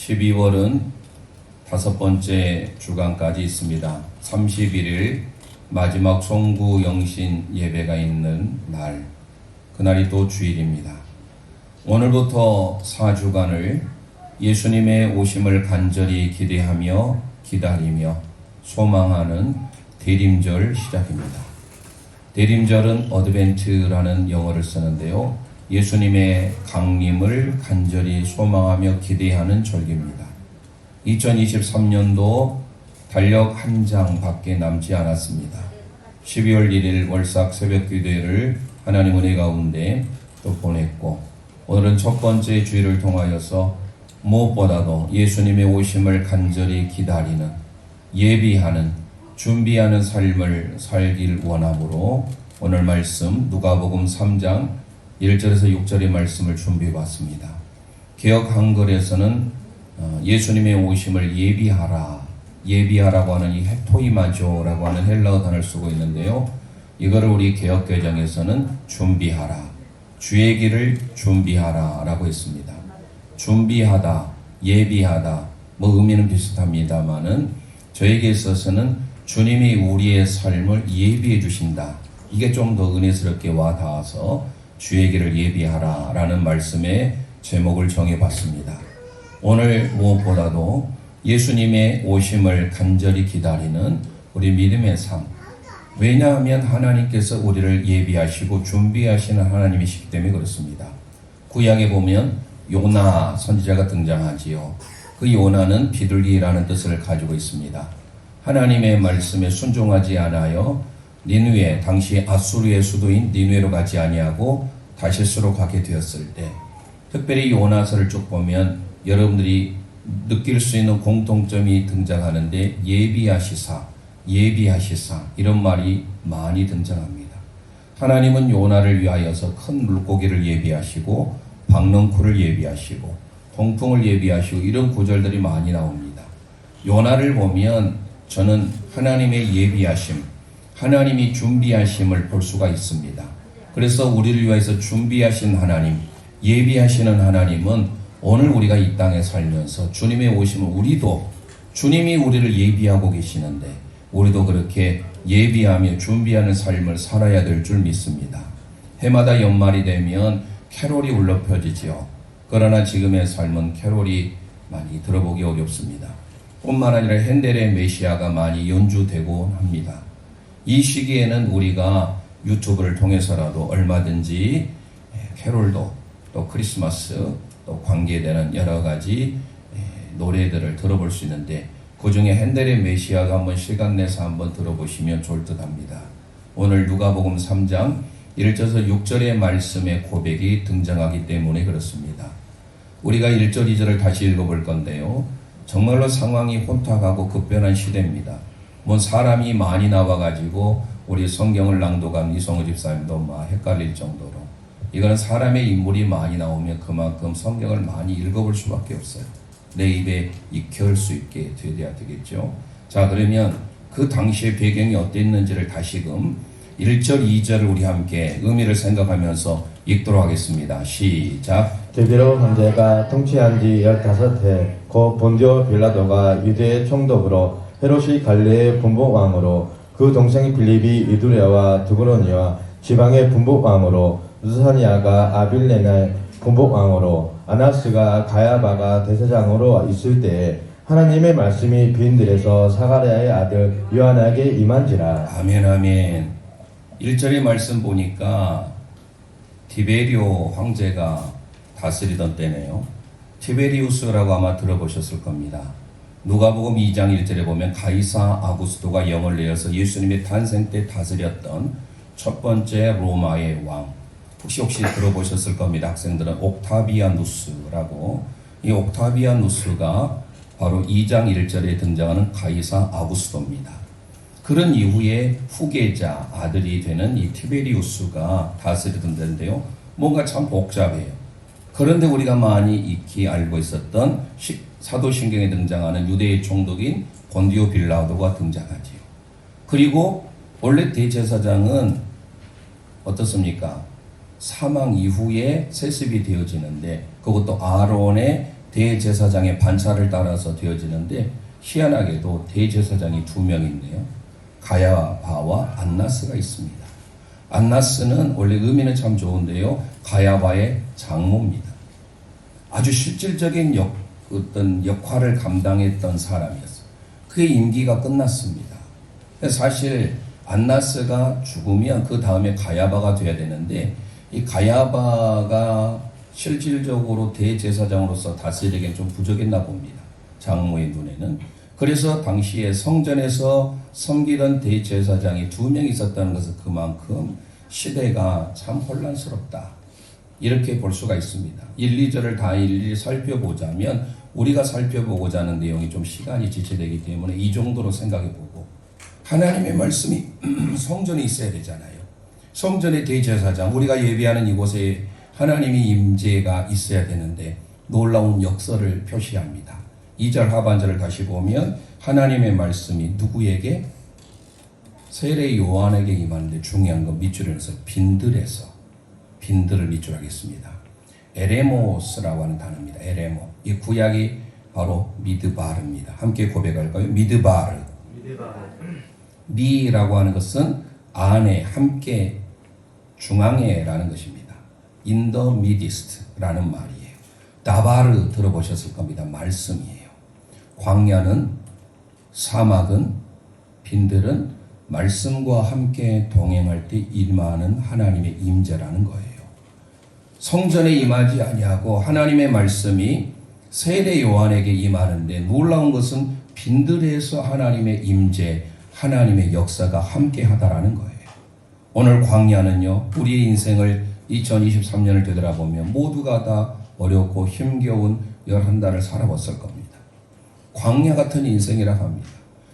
12월은 5번째 주간까지 있습니다. 31일 마지막 송구 영신 예배가 있는 날, 그날이 또 주일입니다. 오늘부터 4주간을 예수님의 오심을 간절히 기대하며 기다리며 소망하는 대림절 시작입니다. 대림절은 어드벤트라는 영어를 쓰는데요. 예수님의 강림을 간절히 소망하며 기대하는 절기입니다. 2023년도 달력 한 장밖에 남지 않았습니다. 12월 1일 월삭 새벽 기도회를 하나님 은혜 가운데 또 보냈고, 오늘은 첫 번째 주일을 통하여서 무엇보다도 예수님의 오심을 간절히 기다리는, 예비하는, 준비하는 삶을 살길 원함으로 오늘 말씀 누가복음 3장 1절에서 6절의 말씀을 준비해 봤습니다. 개역 한글에서는 예수님의 오심을 예비하라고 하는 이 헤토이마조라고 하는 헬라어 단어를 쓰고 있는데요. 이거를 우리 개역 개정에서는 준비하라, 주의 길을 준비하라 라고 했습니다. 준비하다, 예비하다, 의미는 비슷합니다만은 저에게 있어서는 주님이 우리의 삶을 예비해 주신다, 이게 좀 더 은혜스럽게 와 닿아서 주의 길을 예비하라 라는 말씀의 제목을 정해봤습니다. 오늘 무엇보다도 예수님의 오심을 간절히 기다리는 우리 믿음의 삶, 왜냐하면 하나님께서 우리를 예비하시고 준비하시는 하나님이시기 때문에 그렇습니다. 구약에 보면 요나 선지자가 등장하지요. 그 요나는 비둘기라는 뜻을 가지고 있습니다. 하나님의 말씀에 순종하지 않아요 니느웨, 당시 아수르의 수도인 니느웨로 가지 아니하고 다시스로 가게 되었을 때, 특별히 요나서를 쭉 보면 여러분들이 느낄 수 있는 공통점이 등장하는데 예비하시사 이런 말이 많이 등장합니다. 하나님은 요나를 위하여서 큰 물고기를 예비하시고 박넝쿨을 예비하시고 동풍을 예비하시고 이런 구절들이 많이 나옵니다. 요나를 보면 저는 하나님의 예비하심, 하나님이 준비하심을 볼 수가 있습니다. 그래서 우리를 위해서 준비하신 하나님, 예비하시는 하나님은 오늘 우리가 이 땅에 살면서 주님의 오심을 우리도, 주님이 우리를 예비하고 계시는데 우리도 그렇게 예비하며 준비하는 삶을 살아야 될 줄 믿습니다. 해마다 연말이 되면 캐롤이 울려 퍼지지요. 그러나 지금의 삶은 캐롤이 많이 들어보기 어렵습니다. 뿐만 아니라 핸델의 메시아가 많이 연주되고 합니다. 이 시기에는 우리가 유튜브를 통해서라도 얼마든지 캐롤도, 또 크리스마스, 또 관계되는 여러 가지 노래들을 들어볼 수 있는데, 그 중에 핸델의 메시아가 한번 시간 내서 한번 들어보시면 좋을 듯 합니다. 오늘 누가복음 3장 1절에서 6절의 말씀의 고백이 등장하기 때문에 그렇습니다. 우리가 1절, 2절을 다시 읽어볼 건데요. 정말로 상황이 혼탁하고 급변한 시대입니다. 사람이 많이 나와가지고 우리 성경을 낭독한 이성우 집사님도 막 헷갈릴 정도로, 이거는 사람의 인물이 많이 나오면 그만큼 성경을 많이 읽어볼 수밖에 없어요. 내 입에 익혀올 수 있게 돼야 되겠죠. 자, 그러면 그 당시의 배경이 어땠는지를 다시금 1절, 2절을 우리 함께 의미를 생각하면서 읽도록 하겠습니다. 시작. 드디어 황제가 통치한 지 15해 고 본디오 빌라도가 유대의 총독으로 헤롯이 갈릴리의 분봉왕으로 그 동생 빌립이 이두레아와 두그로니와 지방의 분봉왕으로 루사니아가 아빌레나의 분봉왕으로 아나스가 가야바가 대제사장으로 있을 때에 하나님의 말씀이 빈들에서 사가랴의 아들 요한에게 임한지라. 아멘, 아멘. 1절의 말씀 보니까 티베리오 황제가 다스리던 때네요. 티베리우스라고 아마 들어보셨을 겁니다. 누가복음 2장 1절에 보면 가이사 아구스토가 영을 내어서 예수님의 탄생 때 다스렸던 첫 번째 로마의 왕, 혹시 들어보셨을 겁니다. 학생들은 옥타비아누스라고. 이 옥타비아누스가 바로 2장 1절에 등장하는 가이사 아구스토입니다. 그런 이후에 후계자 아들이 되는 이 티베리우스가 다스리던 데인데요. 뭔가 참 복잡해요. 그런데 우리가 많이 익히 알고 있었던 사도신경에 등장하는 유대의 총독인 본디오 빌라도가 등장하지요. 그리고 원래 대제사장은 어떻습니까? 사망 이후에 세습이 되어지는데, 그것도 아론의 대제사장의 반차를 따라서 되어지는데 희한하게도 대제사장이 2명 있네요. 가야바와 안나스가 있습니다. 안나스는 원래 의미는 참 좋은데요. 가야바의 장모입니다. 아주 실질적인 어떤 역할을 감당했던 사람이었어요. 그의 임기가 끝났습니다. 사실 안나스가 죽으면 그 다음에 가야바가 돼야 되는데 이 가야바가 실질적으로 대제사장으로서 다스리기엔 좀 부족했나 봅니다. 장모의 눈에는. 그래서 당시에 성전에서 섬기던 대제사장이 2명 있었다는 것은 그만큼 시대가 참 혼란스럽다. 이렇게 볼 수가 있습니다. 1, 2절을 다 일일이 살펴보자면 우리가 살펴보고자 하는 내용이 좀 시간이 지체되기 때문에 이 정도로 생각해보고 하나님의 말씀이 성전에 있어야 되잖아요. 성전의 대제사장, 우리가 예배하는 이곳에 하나님의 임재가 있어야 되는데 놀라운 역설을 표시합니다. 2절 하반절을 다시 보면 하나님의 말씀이 누구에게? 세례 요한에게 임하는데 중요한 건 밑줄에서 빈들을 밑줄하겠습니다. 에레모스라고 하는 단어입니다. 에레모. 이 구약이 바로 미드바르입니다. 함께 고백할까요? 미드바르. 미라고 하는 것은 안에, 함께, 중앙에라는 것입니다. In the midst라는 말이에요. 다바르 들어보셨을 겁니다. 말씀이에요. 광야는, 사막은, 빈들은 말씀과 함께 동행할 때 임하는 하나님의 임재라는 거예요. 성전에 임하지 아니하고 하나님의 말씀이 세례 요한에게 임하는데 놀라운 것은 빈들에서 하나님의 임재, 하나님의 역사가 함께 하다라는 거예요. 오늘 광야는요, 우리의 인생을 2023년을 되돌아보면 모두가 다 어렵고 힘겨운 11달을 살아봤을 겁니다. 광야 같은 인생이라고 합니다.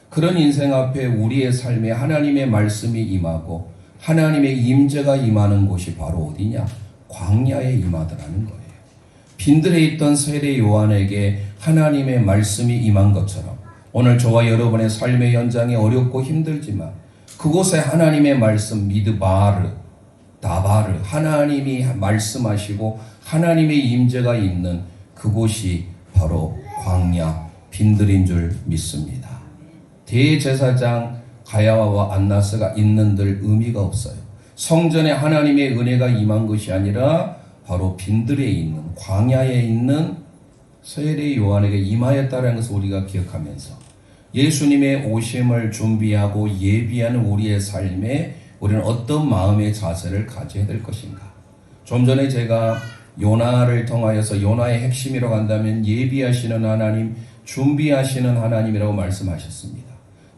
그런 인생 앞에 우리의 삶에 하나님의 말씀이 임하고 하나님의 임재가 임하는 곳이 바로 어디냐? 광야에 임하더라는 거예요. 빈들에 있던 세례 요한에게 하나님의 말씀이 임한 것처럼 오늘 저와 여러분의 삶의 현장에 어렵고 힘들지만 그곳에 하나님의 말씀 미드바르, 다바르, 하나님이 말씀하시고 하나님의 임재가 있는 그곳이 바로 광야, 빈들인 줄 믿습니다. 대제사장 가야바와 안나스가 있는들 의미가 없어요. 성전에 하나님의 은혜가 임한 것이 아니라 바로 빈들에 있는, 광야에 있는 세례 요한에게 임하였다는 것을 우리가 기억하면서 예수님의 오심을 준비하고 예비하는 우리의 삶에 우리는 어떤 마음의 자세를 가져야 될 것인가. 좀 전에 제가 요나를 통하여서 요나의 핵심이라고 한다면 예비하시는 하나님, 준비하시는 하나님이라고 말씀하셨습니다.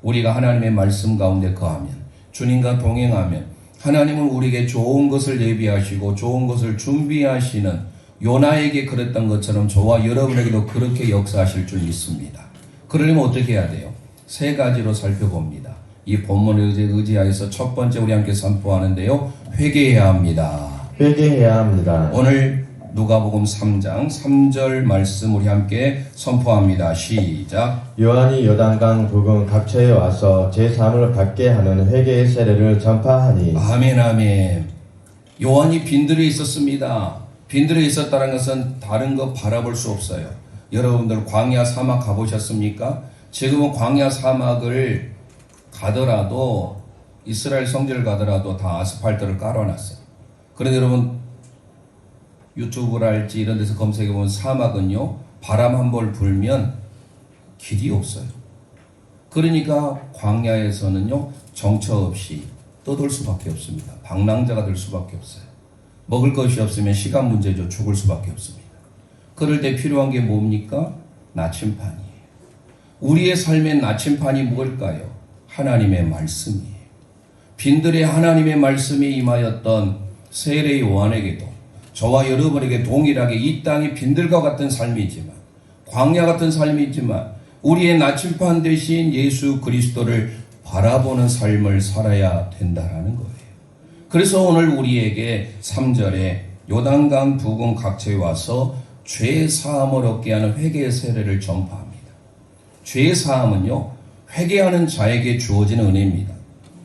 우리가 하나님의 말씀 가운데 거하면, 주님과 동행하면 하나님은 우리에게 좋은 것을 예비하시고 좋은 것을 준비하시는 요나에게 그랬던 것처럼 저와 여러분에게도 그렇게 역사하실 줄 믿습니다. 그러려면 어떻게 해야 돼요? 3가지로 살펴봅니다. 이 본문을 의지하여서 첫 번째 우리 함께 선포하는데요. 회개해야 합니다. 회개해야 합니다. 오늘 누가복음 3장 3절 말씀 우리 함께 선포합니다. 시작. 요한이 요단강 부근 각처에 와서 제3을 받게 하는 회개의 세례를 전파하니. 아멘 아멘. 요한이 빈들에 있었습니다. 빈들에 있었다는 것은 다른 거 바라볼 수 없어요. 여러분들 광야 사막 가보셨습니까? 지금은 광야 사막을 가더라도 이스라엘 성지를 가더라도 다 아스팔트를 깔아놨어요. 그런데 여러분 유튜브랄지 이런 데서 검색해보면 사막은요 바람 한 번 불면 길이 없어요. 그러니까 광야에서는요 정처 없이 떠돌 수밖에 없습니다. 방랑자가 될 수밖에 없어요. 먹을 것이 없으면 시간 문제죠. 죽을 수밖에 없습니다. 그럴 때 필요한 게 뭡니까? 나침판이에요. 우리의 삶의 나침판이 뭘까요? 하나님의 말씀이에요. 빈들에 하나님의 말씀이 임하였던 세례 요한에게도 저와 여러분에게 동일하게 이 땅이 빈들과 같은 삶이지만 광야 같은 삶이지만 우리의 나침판 대신 예수 그리스도를 바라보는 삶을 살아야 된다라는 거예요. 그래서 오늘 우리에게 3절에 요단강 부근 각처에 와서 죄 사함을 얻게 하는 회개의 세례를 전파합니다. 죄 사함은요 회개하는 자에게 주어지는 은혜입니다.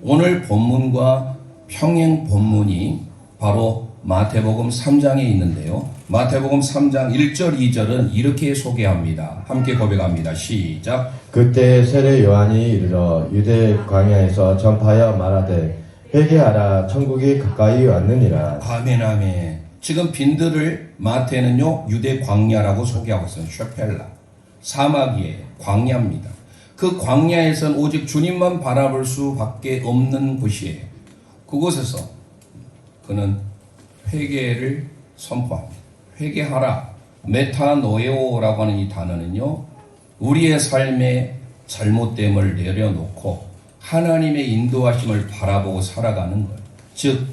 오늘 본문과 평행 본문이 바로 마태복음 3장에 있는데요. 마태복음 3장 1절 2절은 이렇게 소개합니다. 함께 고백합니다. 시작. 그때 세례 요한이 이르러 유대 광야에서 전파하여 말하되 회개하라 천국이 가까이 왔느니라. 아멘 아멘. 지금 빈들을 마태는요 유대 광야라고 소개하고 있어요. 쉐펠라. 사막이에요. 광야입니다. 그 광야에선 오직 주님만 바라볼 수밖에 없는 곳이에요. 그곳에서 그는 회개를 선포합니다. 회개하라. 메타노에오라고 하는 이 단어는요 우리의 삶의 잘못됨을 내려놓고 하나님의 인도하심을 바라보고 살아가는 거예요. 즉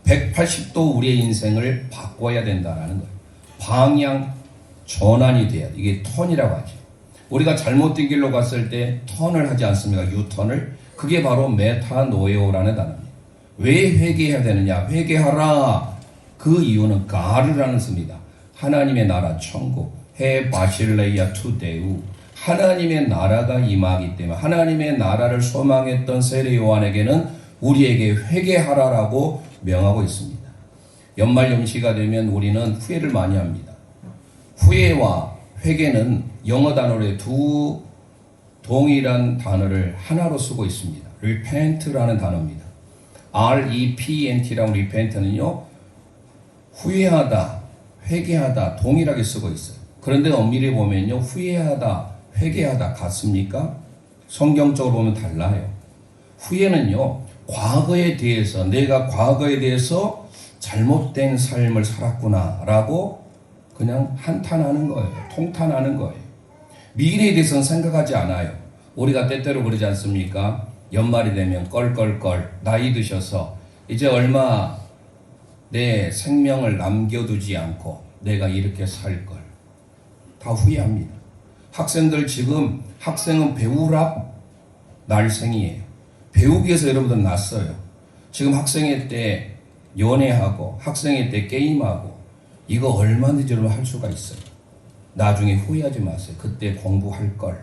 180도 우리의 인생을 바꿔야 된다는 거예요. 방향 전환이 돼야 돼. 이게 턴이라고 하죠. 우리가 잘못된 길로 갔을 때 턴을 하지 않습니까? 유턴을. 그게 바로 메타노에오라는 단어입니다. 왜 회개해야 되느냐? 회개하라. 그 이유는 가르라는 뜻입니다. 하나님의 나라 천국. 해 바실레이아 투데우. 하나님의 나라가 임하기 때문에 하나님의 나라를 소망했던 세례 요한에게는 우리에게 회개하라라고 명하고 있습니다. 연말 연시가 되면 우리는 후회를 많이 합니다. 후회와 회개는 영어 단어로 두 동일한 단어를 하나로 쓰고 있습니다. repent라는 단어입니다. repent라는 repent는요 후회하다, 회개하다 동일하게 쓰고 있어요. 그런데 엄밀히 보면요 후회하다, 회개하다 같습니까? 성경적으로 보면 달라요. 후회는요 과거에 대해서 내가 과거에 대해서 잘못된 삶을 살았구나 라고 그냥 한탄하는 거예요. 통탄하는 거예요. 미래에 대해서는 생각하지 않아요. 우리가 때때로 그러지 않습니까? 연말이 되면 껄껄껄 나이 드셔서 이제 얼마 내 생명을 남겨두지 않고 내가 이렇게 살 걸 다 후회합니다. 학생들 지금 학생은 배우라 날생이에요. 배우기 위해서 여러분들 났어요. 지금 학생회 때 연애하고 학생회 때 게임하고 이거 얼마든지 여러분 할 수가 있어요. 나중에 후회하지 마세요. 그때 공부할 걸.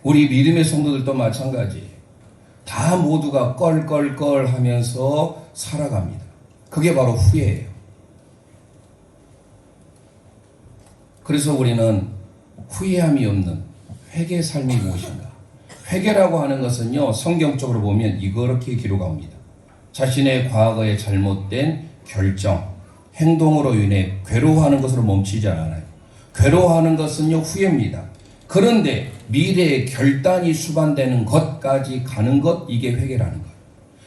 우리 믿음의 성도들도 마찬가지예요. 다 모두가 껄껄껄 하면서 살아갑니다. 그게 바로 후회예요. 그래서 우리는 후회함이 없는 회개의 삶이 무엇인가? 회개라고 하는 것은요, 성경적으로 보면 이렇게 기록합니다. 자신의 과거의 잘못된 결정, 행동으로 인해 괴로워하는 것으로 멈추지 않아요. 괴로워하는 것은요, 후회입니다. 그런데 미래의 결단이 수반되는 것까지 가는 것, 이게 회개라는 거예요.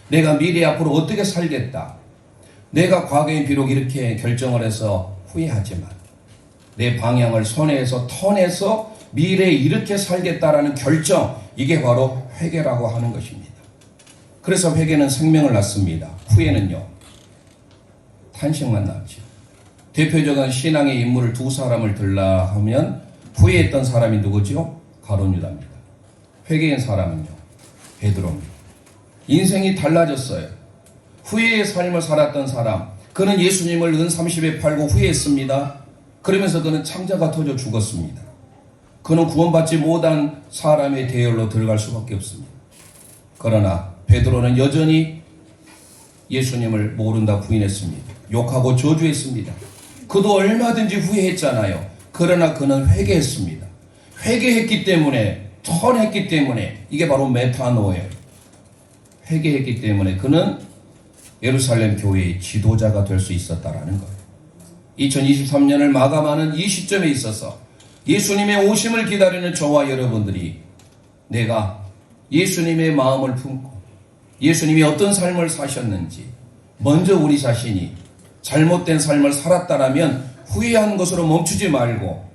내가 미래 앞으로 어떻게 살겠다. 내가 과거에 비록 이렇게 결정을 해서 후회하지만 내 방향을 선회해서 턴해서 미래에 이렇게 살겠다라는 결정, 이게 바로 회개라고 하는 것입니다. 그래서 회개는 생명을 낳습니다. 후회는요, 탄식만 낳죠. 대표적인 신앙의 인물을 두 사람을 들라 하면 후회했던 사람이 누구죠? 가룟 유다입니다. 회개한 사람은요, 베드로입니다. 인생이 달라졌어요. 후회의 삶을 살았던 사람, 그는 예수님을 은 30에 팔고 후회했습니다. 그러면서 그는 창자가 터져 죽었습니다. 그는 구원받지 못한 사람의 대열로 들어갈 수밖에 없습니다. 그러나 베드로는 여전히 예수님을 모른다 부인했습니다. 욕하고 저주했습니다. 그도 얼마든지 후회했잖아요. 그러나 그는 회개했습니다. 회개했기 때문에, 턴했기 때문에, 이게 바로 메타노예요. 회개했기 때문에 그는 예루살렘 교회의 지도자가 될 수 있었다라는 거예요. 2023년을 마감하는 이 시점에 있어서 예수님의 오심을 기다리는 저와 여러분들이 내가 예수님의 마음을 품고 예수님이 어떤 삶을 사셨는지 먼저 우리 자신이 잘못된 삶을 살았다라면 후회한 것으로 멈추지 말고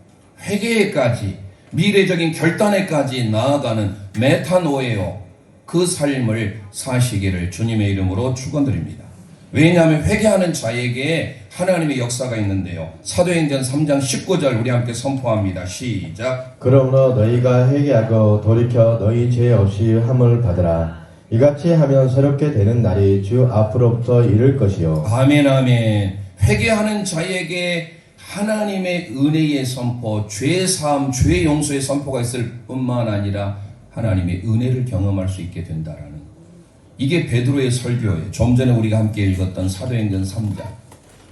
회개에까지 미래적인 결단에까지 나아가는 메타노에요. 그 삶을 사시기를 주님의 이름으로 축원드립니다. 왜냐하면 회개하는 자에게 하나님의 역사가 있는데요. 사도행전 3장 19절 우리 함께 선포합니다. 시작. 그러므로 너희가 회개하고 돌이켜 너희 죄 없이 함을 받으라. 이같이 하면 새롭게 되는 날이 주 앞으로부터 이를 것이요. 아멘 아멘. 회개하는 자에게 하나님의 은혜의 선포, 죄 사함, 죄 용서의 선포가 있을 뿐만 아니라 하나님의 은혜를 경험할 수 있게 된다라는. 이게 베드로의 설교예요. 좀 전에 우리가 함께 읽었던 사도행전 3장.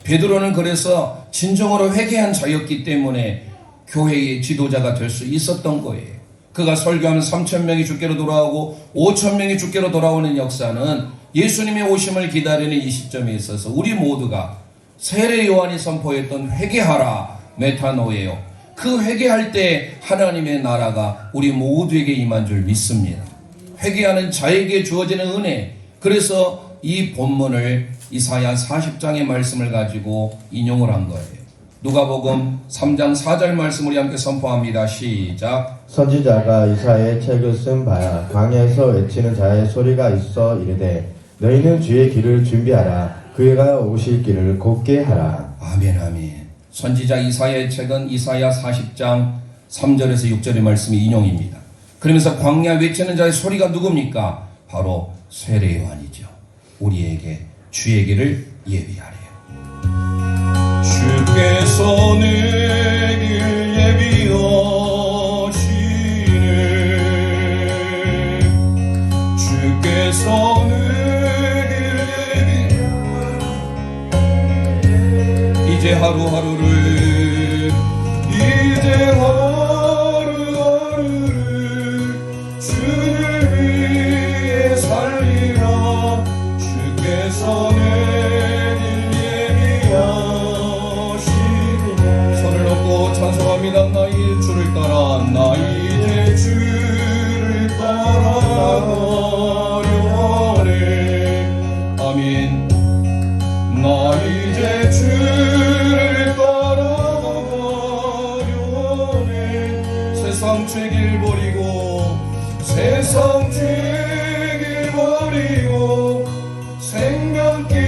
베드로는 그래서 진정으로 회개한 자였기 때문에 교회의 지도자가 될 수 있었던 거예요. 그가 설교하면 3,000명이 주께로 돌아오고 5,000명이 주께로 돌아오는 역사는 예수님의 오심을 기다리는 이 시점에 있어서 우리 모두가 세례 요한이 선포했던 회개하라 메타노예요. 그 회개할 때 하나님의 나라가 우리 모두에게 임한 줄 믿습니다. 회개하는 자에게 주어지는 은혜. 그래서 이 본문을 이사야 40장의 말씀을 가지고 인용을 한 거예요. 누가복음 3장 4절 말씀 우리 함께 선포합니다. 시작. 선지자가 이사야의 책을 쓴 바야. 광야에서 외치는 자의 소리가 있어 이르되 너희는 주의 길을 준비하라. 그가 오실 길을 곧게 하라. 아멘 아멘. 선지자 이사야의 책은 이사야 40장 3절에서 6절의 말씀이 인용입니다. 그러면서 광야 외치는 자의 소리가 누굽니까? 바로 세례 요한이죠. 우리에게 주의 길을 예비하래요. 주께서 내 길 예비하시네. 주께서 내 길 예비하시네. 이제 하루하루를 주를 위해 살리라. 주께서 내 길 예비하시네. 손을 놓고 찬송합니다. 나 이제 주를 따라 나 이제 주를 따라가려네. 아멘. 나 이제 주를 따라가려네. 세상 죄길 버리고 세상 죄길 버리고 생명길을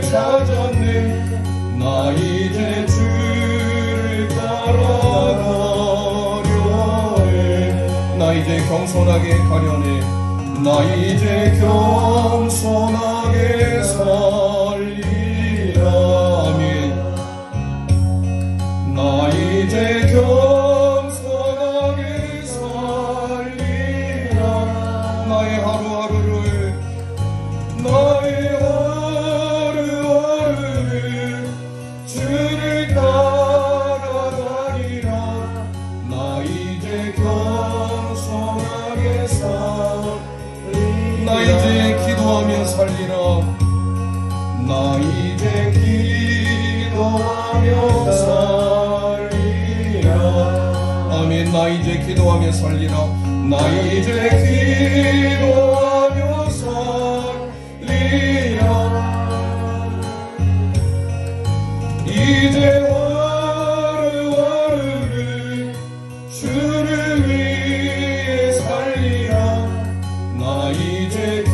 찾았네. 나 이제 주를 따라가려네. 나 이제 경손하게 가려네. 나 이제 겸손하게 살리라. 아멘. 나 이제 겸손하게 살리라. 나의 하루하루를 주를 따라가리라. 나 이제 겸손하게 살리라. 나 이제 기도하며 살리라. 나 이제 기도하며 살리라. 아멘. 나 이제 기도하며 살리라. 나 이제 기도하며 살리라. 이제 하루하루를 주를 위해 살리라. 나 이제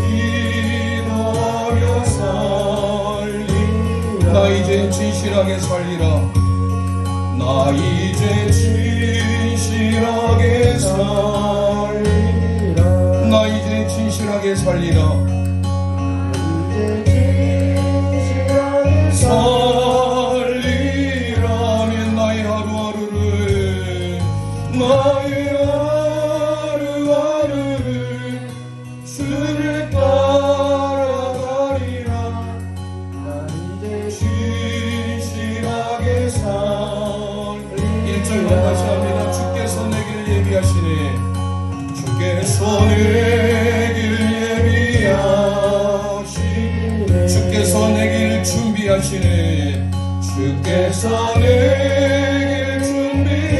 기도하며 살리라. 나 이제 진실하게 살리라. 나 이제 진실하게 살리라. 나 이제 진실하게 살리라. 살리라면 나의 하루하루를 주를 따라가리라. 나 이제 진실하게 살리라. 1절만 다시 합니다. 주께서 내 길 예비하시네. 주께서 내 길 예비하시네. 주께서 내 길 준비하시네. 주께서 내 길 준비하시네.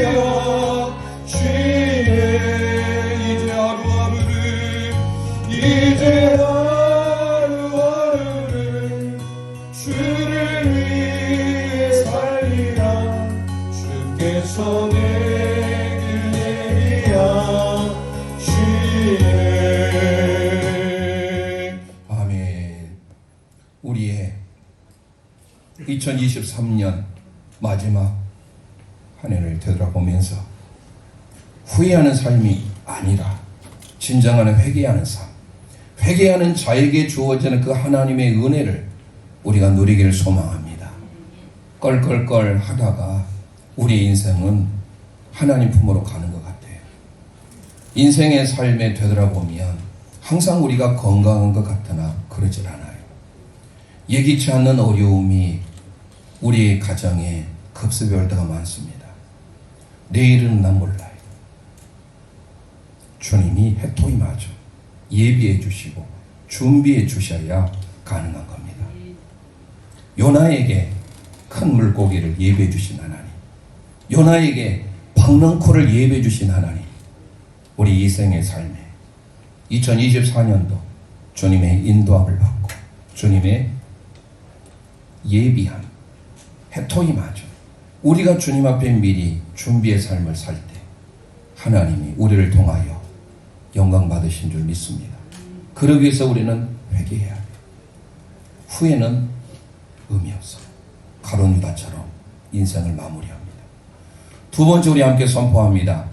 이제 하루하루를 주를 위해 살리라. 주께서 내 길 예비하시네. 아멘. 우리의 2023년 마지막 한 해를 되돌아보면서 후회하는 삶이 아니라 진정한 회개하는 삶, 회개하는 자에게 주어지는 그 하나님의 은혜를 우리가 누리기를 소망합니다. 껄껄껄 하다가 우리의 인생은 하나님 품으로 가는 것 같아요. 인생의 삶에 되돌아보면 항상 우리가 건강한 것 같으나 그러질 않아요. 예기치 않는 어려움이 우리 가정에 급습할 때가 많습니다. 내일은 난 몰라요. 주님이 해토임하죠. 예비해 주시고 준비해 주셔야 가능한 겁니다. 요나에게 큰 물고기를 예비해 주신 하나님, 요나에게 박넝쿨을 예비해 주신 하나님, 우리 이생의 삶에 2024년도 주님의 인도함을 받고 주님의 예비함, 해토임하죠. 우리가 주님 앞에 미리 준비의 삶을 살 때 하나님이 우리를 통하여 영광 받으신 줄 믿습니다. 그러기 위해서 우리는 회개해야 돼요. 후회는 의미 없어요. 가룟 유다처럼 인생을 마무리합니다. 두 번째 우리 함께 선포합니다.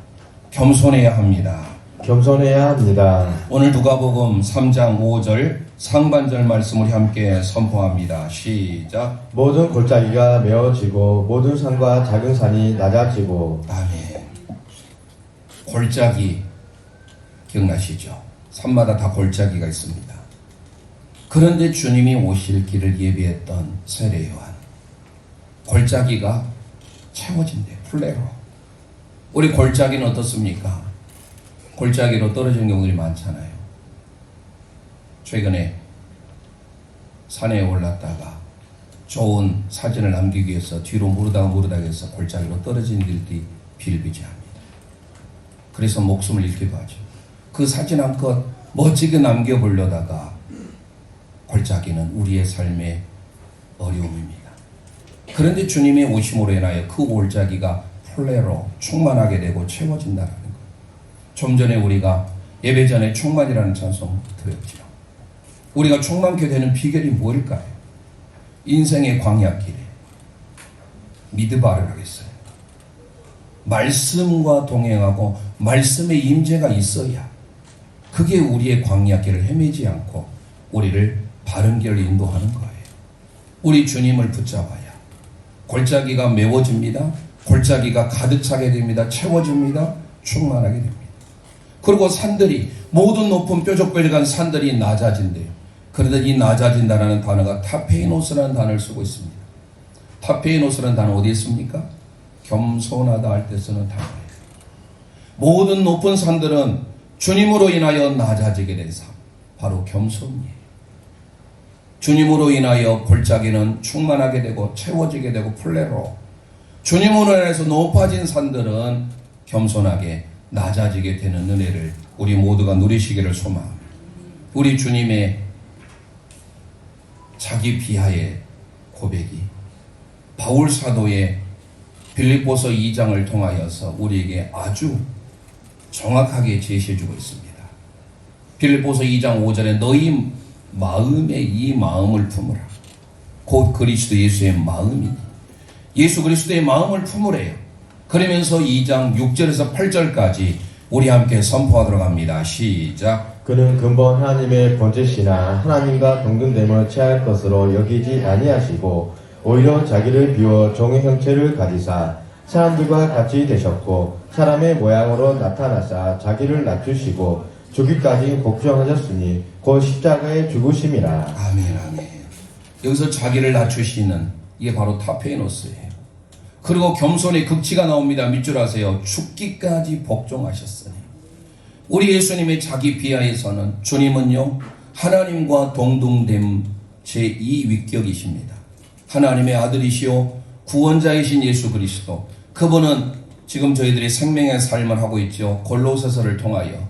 겸손해야 합니다. 겸손해야 합니다. 오늘 누가복음 3장 5절 상반절 말씀 우리 함께 선포합니다. 시작. 모든 골짜기가 메어지고 모든 산과 작은 산이 낮아지고. 아멘. 골짜기 기억나시죠? 산마다 다 골짜기가 있습니다. 그런데 주님이 오실 길을 예비했던 세례 요한, 골짜기가 채워진대요. 플레로. 우리 골짜기는 어떻습니까? 골짜기로 떨어지는 경우들이 많잖아요. 최근에 산에 올랐다가 좋은 사진을 남기기 위해서 뒤로 무르다가 해서 골짜기로 떨어진 일들이 비일비재합니다. 그래서 목숨을 잃기도 하죠. 그 사진 한컷 멋지게 남겨보려다가 골짜기는 우리의 삶의 어려움입니다. 그런데 주님의 오심으로 인하여 그 골짜기가 플레로 충만하게 되고 채워진다는 거예요. 좀 전에 우리가 예배 전에 충만이라는 찬송 들었죠. 우리가 충만케 되는 비결이 뭘까요? 인생의 광야길에 미드바를 하겠어요. 말씀과 동행하고 말씀의 임재가 있어야 그게 우리의 광야길을 헤매지 않고 우리를 바른 길을 인도하는 거예요. 우리 주님을 붙잡아야 골짜기가 메워집니다. 골짜기가 가득 차게 됩니다. 채워집니다. 충만하게 됩니다. 그리고 산들이 모든 높은 뾰족뾰족한 산들이 낮아진대요. 그런데 이 낮아진다라는 단어가 타페이노스라는 단어를 쓰고 있습니다. 타페이노스라는 단어 어디에 있습니까? 겸손하다 할 때 쓰는 단어예요. 모든 높은 산들은 주님으로 인하여 낮아지게 된 삶, 바로 겸손이에요. 주님으로 인하여 골짜기는 충만하게 되고 채워지게 되고 플레로, 주님으로 인해서 높아진 산들은 겸손하게 낮아지게 되는 은혜를 우리 모두가 누리시기를 소망합니다. 우리 주님의 자기 비하의 고백이 바울 사도의 빌립보서 2장을 통하여서 우리에게 아주 정확하게 제시해주고 있습니다. 빌립보서 2장 5절에 너희 마음에 이 마음을 품으라. 곧 그리스도 예수의 마음이니 예수 그리스도의 마음을 품으래요. 그러면서 2장 6절에서 8절까지 우리 함께 선포하도록 합니다. 시작. 그는 근본 하나님의 본체시나 하나님과 동등됨을 취할 것으로 여기지 아니하시고 오히려 자기를 비워 종의 형체를 가지사 사람들과 같이 되셨고 사람의 모양으로 나타나사 자기를 낮추시고 죽기까지 복종하셨으니 곧 십자가에 죽으심이라. 아멘, 아멘. 여기서 자기를 낮추시는 이게 바로 타페이노스예요. 그리고 겸손의 극치가 나옵니다. 밑줄 하세요. 죽기까지 복종하셨으니. 우리 예수님의 자기 비하에서는 주님은요 하나님과 동등됨 제2위격이십니다. 하나님의 아들이시오 구원자이신 예수 그리스도, 그분은 지금 저희들이 생명의 삶을 하고 있죠. 골로새서를 통하여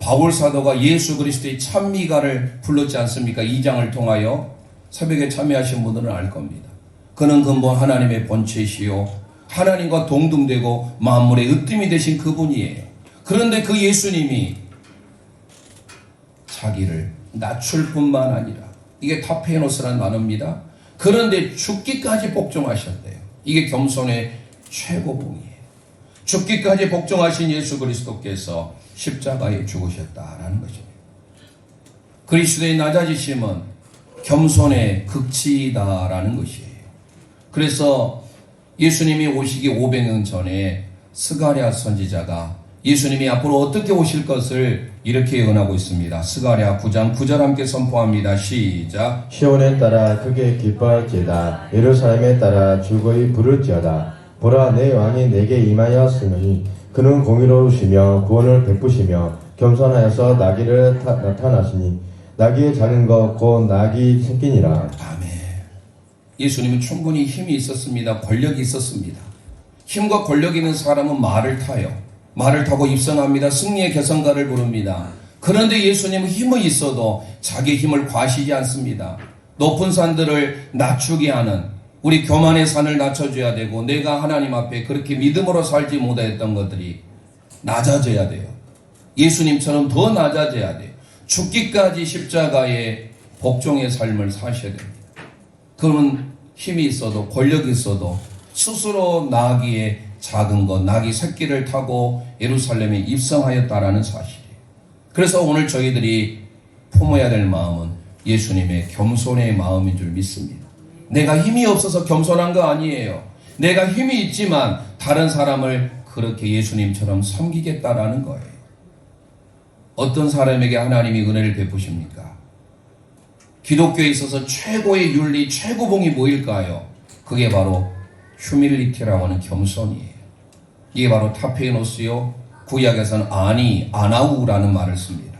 바울 사도가 예수 그리스도의 찬미가를 불렀지 않습니까? 2장을 통하여 새벽에 참여하신 분들은 알 겁니다. 그는 근본 하나님의 본체시요 하나님과 동등되고 만물의 으뜸이 되신 그분이에요. 그런데 그 예수님이 자기를 낮출 뿐만 아니라, 이게 타페노스라는 단어입니다. 그런데 죽기까지 복종하셨대요. 이게 겸손의 최고봉이에요. 죽기까지 복종하신 예수 그리스도께서 십자가에 죽으셨다라는 것입니다. 그리스도의 낮아지심은 겸손의 극치다라는 것이에요. 그래서 예수님이 오시기 500년 전에 스가랴 선지자가 예수님이 앞으로 어떻게 오실 것을 이렇게 예언하고 있습니다. 스가랴 9장 9절 함께 선포합니다. 시작. 시온에 따라 크게 기뻐할지어다. 예루살렘에 따라 즐거이 부를지어다. 보라, 내 왕이 내게 임하였으니 그는 공의로우시며 구원을 베푸시며 겸손하여서 나귀를 나타나시니 나귀의 작은 것 곧 나귀 새끼니라. 아멘. 예수님은 충분히 힘이 있었습니다. 권력이 있었습니다. 힘과 권력 있는 사람은 말을 타요. 말을 타고 입성합니다. 승리의 개성가를 부릅니다. 그런데 예수님은 힘이 있어도 자기 힘을 과시지 않습니다. 높은 산들을 낮추게 하는, 우리 교만의 산을 낮춰줘야 되고, 내가 하나님 앞에 그렇게 믿음으로 살지 못했던 것들이 낮아져야 돼요. 예수님처럼 더 낮아져야 돼요. 죽기까지 십자가의 복종의 삶을 사셔야 됩니다. 그러면 힘이 있어도 권력이 있어도 스스로 나귀의 작은 것, 나귀 새끼를 타고 예루살렘에 입성하였다라는 사실이에요. 그래서 오늘 저희들이 품어야 될 마음은 예수님의 겸손의 마음인 줄 믿습니다. 내가 힘이 없어서 겸손한 거 아니에요. 내가 힘이 있지만 다른 사람을 그렇게 예수님처럼 섬기겠다라는 거예요. 어떤 사람에게 하나님이 은혜를 베푸십니까? 기독교에 있어서 최고의 윤리, 최고봉이 뭐일까요? 그게 바로 휴밀리티라고 하는 겸손이에요. 이게 바로 타페노스요, 구약에서는 아나우라는 말을 씁니다.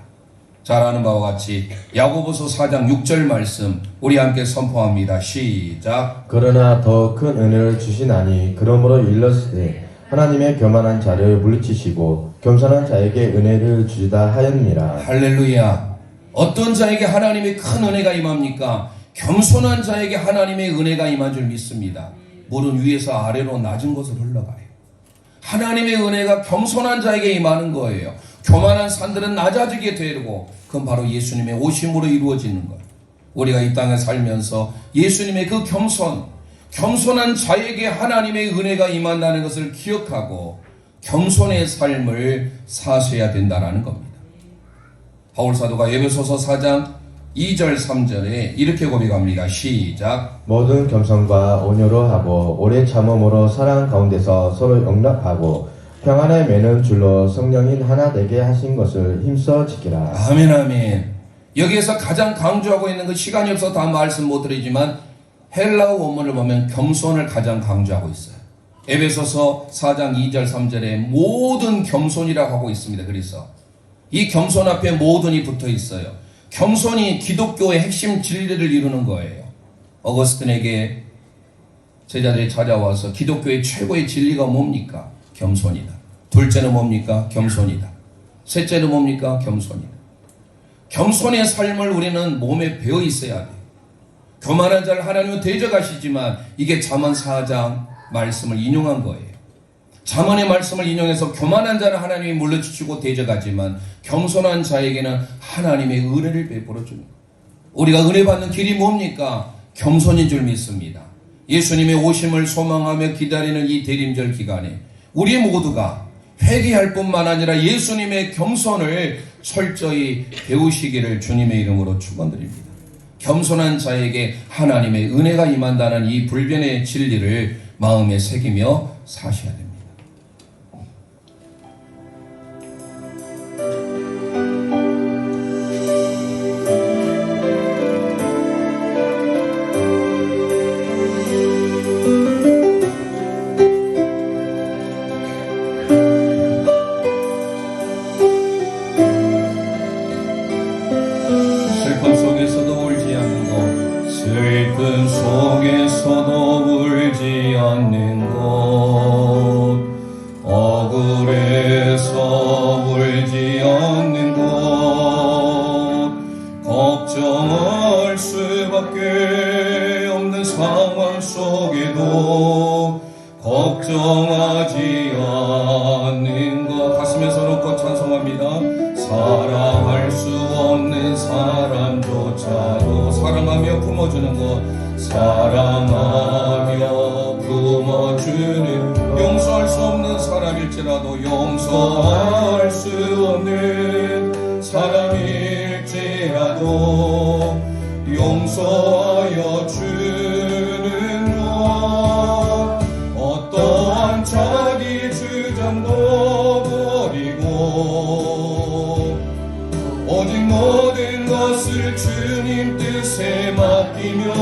잘 아는 바와 같이 야고보서 4장 6절 말씀 우리 함께 선포합니다. 시작. 그러나 더 큰 은혜를 주시나니 그러므로 일렀으되 하나님의 교만한 자를 물리치시고 겸손한 자에게 은혜를 주시다 하였느니라. 할렐루야. 어떤 자에게 하나님의 큰 은혜가 임합니까? 겸손한 자에게 하나님의 은혜가 임한 줄 믿습니다. 물은 위에서 아래로 낮은 곳을 흘러가요. 하나님의 은혜가 겸손한 자에게 임하는 거예요. 교만한 산들은 낮아지게 되고 그건 바로 예수님의 오심으로 이루어지는 거예요. 우리가 이 땅에 살면서 예수님의 그 겸손한 자에게 하나님의 은혜가 임한다는 것을 기억하고 겸손의 삶을 사셔야 된다는 겁니다. 바울사도가 에베소서 4장 2절 3절에 이렇게 고백합니다. 시작. 모든 겸손과 온유로 하고 오래 참음으로 사랑 가운데서 서로 용납하고 평안에 매는 줄로 성령인 하나 되게 하신 것을 힘써 지키라. 아멘 아멘. 여기에서 가장 강조하고 있는 그 시간이 없어 다 말씀 못 드리지만 헬라어 원문을 보면 겸손을 가장 강조하고 있어요. 에베소서 4장 2절 3절에 모든 겸손이라고 하고 있습니다. 그래서 이 겸손 앞에 모든이 붙어 있어요. 겸손이 기독교의 핵심 진리를 이루는 거예요. 어거스틴에게 제자들이 찾아와서 기독교의 최고의 진리가 뭡니까? 겸손이다. 둘째는 뭡니까? 겸손이다. 셋째는 뭡니까? 겸손이다. 겸손의 삶을 우리는 몸에 배어 있어야 돼요. 교만한 자를 하나님은 대적하시지만 이게 잠언 4장 말씀을 인용한 거예요. 잠언의 말씀을 인용해서 교만한 자를 하나님이 물러주시고 대적하지만 겸손한 자에게는 하나님의 은혜를 베풀어 줍니다. 우리가 은혜 받는 길이 뭡니까? 겸손인 줄 믿습니다. 예수님의 오심을 소망하며 기다리는 이 대림절 기간에 우리 모두가 회개할 뿐만 아니라 예수님의 겸손을 철저히 배우시기를 주님의 이름으로 축원드립니다. 겸손한 자에게 하나님의 은혜가 임한다는 이 불변의 진리를 마음에 새기며 사셔야 됩니다. 슬픔 속에서도 울지 않는 것, 억울해서 울지 않는 것, 걱정할 수밖에 없는 상황 속에도 걱정하지 않는 것. 가슴에 서놓고 찬송합니다. 사랑할 수 없는 사람조차도 사랑하며 품어주는 것, 사랑하며 품어주는, 용서할 수 없는 사람일지라도 용서할 수 없는 사람일지라도 용서하여 주는 것, 어떠한 자기 주장도 버리고 오직 모든 것을 주님 뜻에 맡기면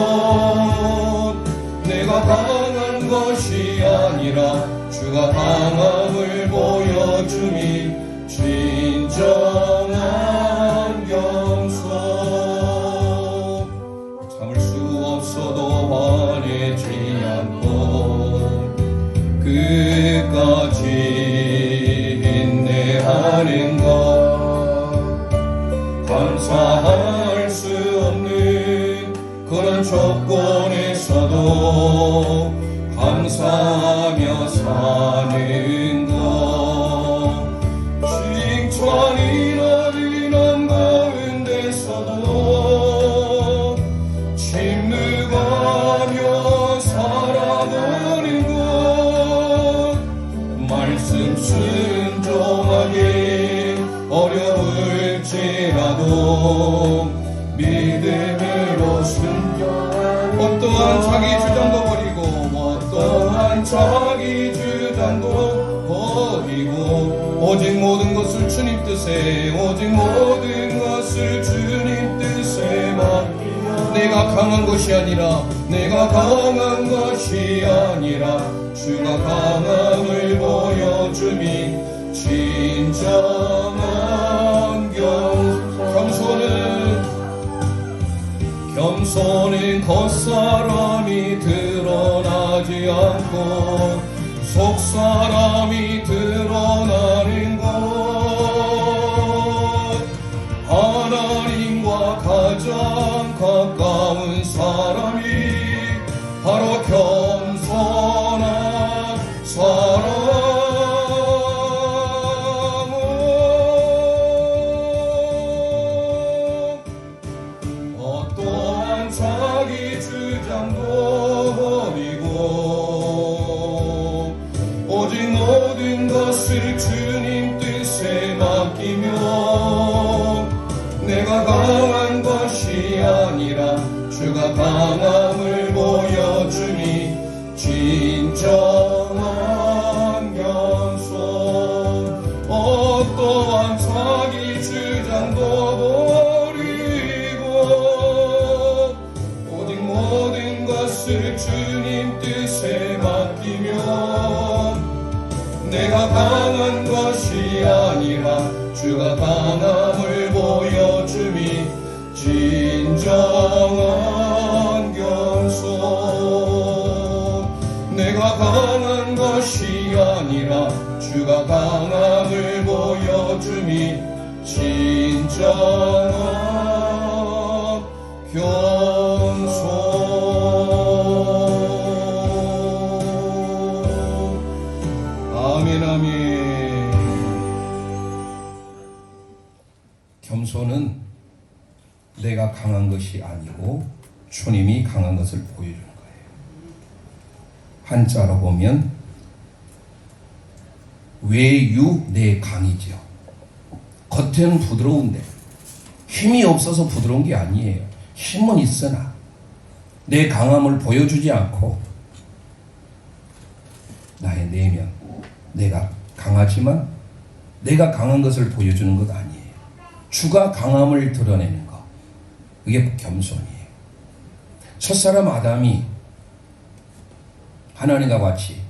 내가 강한 것이 아니라 주가 강함을 보여주니 진정한 겸손. 참을 수 없어도 화내지 않고 끝까지 인내하는 것, 감사할 수 없는 그런 조건에서도 감사하며 사는 것, 칭찬이 나는 가운데서도 침묵하며 살아가는 것, 말씀 순종하게 어려울지라도 믿음으로 순종하는 어떠한 자기 주장도 버리고 어떠한 자기 주장도 버리고 오직 모든 것을 주님 뜻에 오직 모든 것을 주님 뜻에 맡기며 내가 강한 것이 아니라 내가 강한 것이 아니라 주가 강함을 보여주니 진정한 겸손은 겉사람이 드러나지 않고 속사람이 드러나는 것, 하나님과 가장 가까운 사람이 바로 겸손한 사람. 어떠한 자기 주장도 버리고 오직 모든 것을 주님 뜻에 맡기며 내가 강한 것이 아니라 주가 강함을 보여주니 진정한 겸손. 어떠한 자기 주장도 버리고 오직 모든 것을 주님 뜻에 맡기며 내가 강한 것이 아니라 주가 강함을 보여주니 진정한 겸손. 내가 강한 것이 아니라 주가 강함을 보여주니 진정한 겸손. 아멘 아멘. 겸손은 내가 강한 것이 아니고 주님이 강한 것을 보여주는 거예요. 한자로 보면 외유 내 강이죠. 겉에는 부드러운데 힘이 없어서 부드러운 게 아니에요. 힘은 있으나 내 강함을 보여주지 않고 나의 내면, 내가 강하지만 내가 강한 것을 보여주는 것 아니에요. 주가 강함을 드러내는 것, 그게 겸손이에요. 첫사람 아담이 하나님과 같이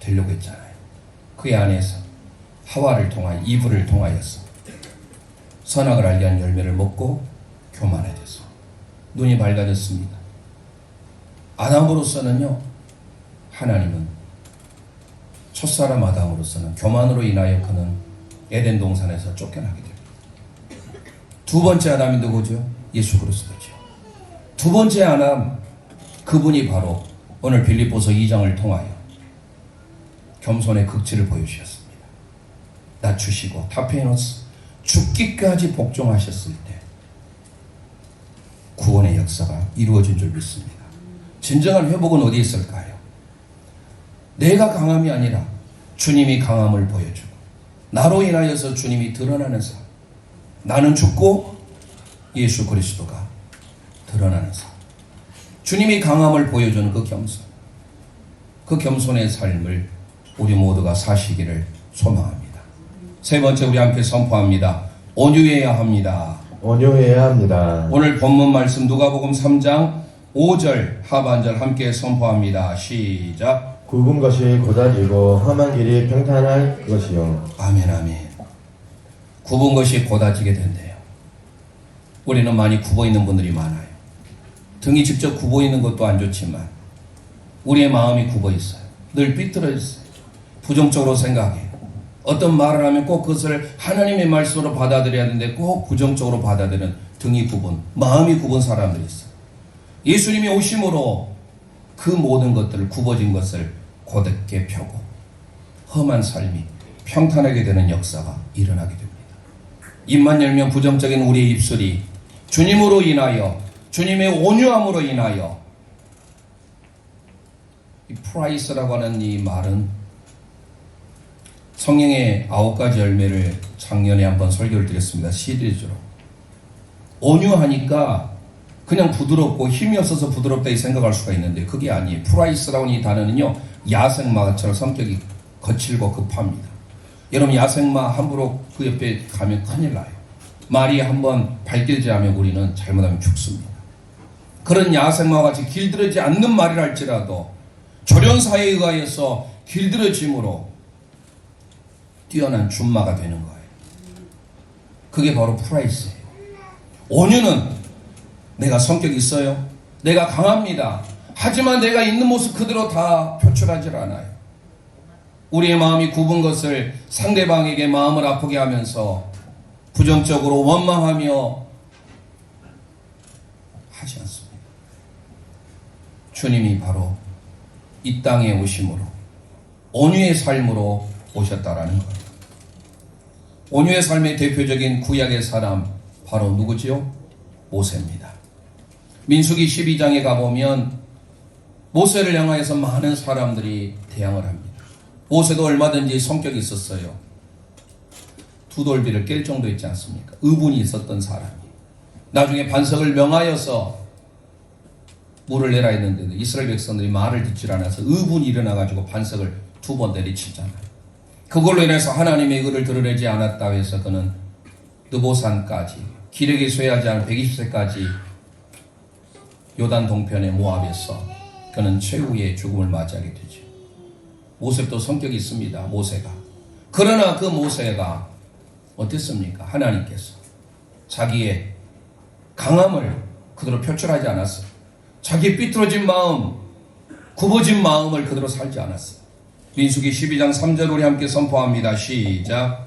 되려고 했잖아요. 그의 안에서 하와를 통하여, 이브를 통하여서 선악을 알게 한 열매를 먹고 교만해져서 눈이 밝아졌습니다. 아담으로서는요, 하나님은 첫사람 아담으로서는 교만으로 인하여 그는 에덴 동산에서 쫓겨나게 됩니다. 두 번째 아담이 누구죠? 예수 그리스도죠. 두 번째 아담, 그분이 바로 오늘 빌립보서 2장을 통하여 겸손의 극치를 보여주셨습니다. 낮추시고 타페노스 죽기까지 복종하셨을 때 구원의 역사가 이루어진 줄 믿습니다. 진정한 회복은 어디에 있을까요? 내가 강함이 아니라 주님이 강함을 보여주고 나로 인하여서 주님이 드러나는 삶, 나는 죽고 예수 그리스도가 드러나는 삶, 주님이 강함을 보여주는 그 겸손, 그 겸손의 삶을 우리 모두가 사시기를 소망합니다. 세 번째 우리 함께 선포합니다. 온유해야 합니다. 온유해야 합니다. 오늘 본문 말씀 누가복음 3장 5절 하반절 함께 선포합니다. 시작. 굽은 것이 고다지고 험한 길이 평탄할 것이요. 아멘 아멘. 굽은 것이 고다지게 된대요. 우리는 많이 굽어 있는 분들이 많아요. 등이 직접 굽어 있는 것도 안 좋지만 우리의 마음이 굽어 있어요. 늘 삐뚤어 있어요. 부정적으로 생각해요. 어떤 말을 하면 꼭 그것을 하나님의 말씀으로 받아들여야 하는데 꼭 부정적으로 받아들이는 등이 굽은, 마음이 굽은 사람들이 있어요. 예수님이 오심으로 그 모든 것들을, 굽어진 것을 곧게 펴고 험한 삶이 평탄하게 되는 역사가 일어나게 됩니다. 입만 열면 부정적인 우리의 입술이 주님으로 인하여, 주님의 온유함으로 인하여, 이 프라이스라고 하는 이 말은 성령의 9가지 열매를 작년에 한번 설교를 드렸습니다. 시리즈로. 온유하니까 그냥 부드럽고 힘이 없어서 부드럽다 이 생각할 수가 있는데 그게 아니에요. 프라이스라고 하는 이 단어는요, 야생마처럼 성격이 거칠고 급합니다. 여러분, 야생마 함부로 그 옆에 가면 큰일 나요. 말이 한번 발길지 하면 우리는 잘못하면 죽습니다. 그런 야생마와 같이 길들여지지 않는 말이라 할지라도 조련사에 의하여서 길들여짐으로 뛰어난 준마가 되는 거예요. 그게 바로 프라이스예요. 온유는 내가 성격이 있어요. 내가 강합니다. 하지만 내가 있는 모습 그대로 다 표출하지 않아요. 우리의 마음이 굽은 것을 상대방에게 마음을 아프게 하면서 부정적으로 원망하며 하지 않습니다. 주님이 바로 이 땅에 오심으로 온유의 삶으로 오셨다라는 거예요. 온유의 삶의 대표적인 구약의 사람 바로 누구지요? 모세입니다. 민수기 12장에 가보면 모세를 향하여서 많은 사람들이 대항을 합니다. 모세도 얼마든지 성격이 있었어요. 두 돌비를 깰 정도 있지 않습니까? 의분이 있었던 사람이 나중에 반석을 명하여서 물을 내라 했는데도 이스라엘 백성들이 말을 듣질 않아서 의분이 일어나가지고 반석을 2번 내리치잖아요. 그걸로 인해서 하나님의 의를 드러내지 않았다 해서 그는 느보산까지, 기력이 쇠하지 않은 120세까지 요단 동편의 모압에서 그는 최후의 죽음을 맞이하게 되죠. 모세도 성격이 있습니다. 모세가. 그러나 그 모세가 어땠습니까? 하나님께서 자기의 강함을 그대로 표출하지 않았어요. 자기 삐뚤어진 마음, 굽어진 마음을 그대로 살지 않았어요. 민수기 12장 3절 우리 함께 선포합니다. 시작.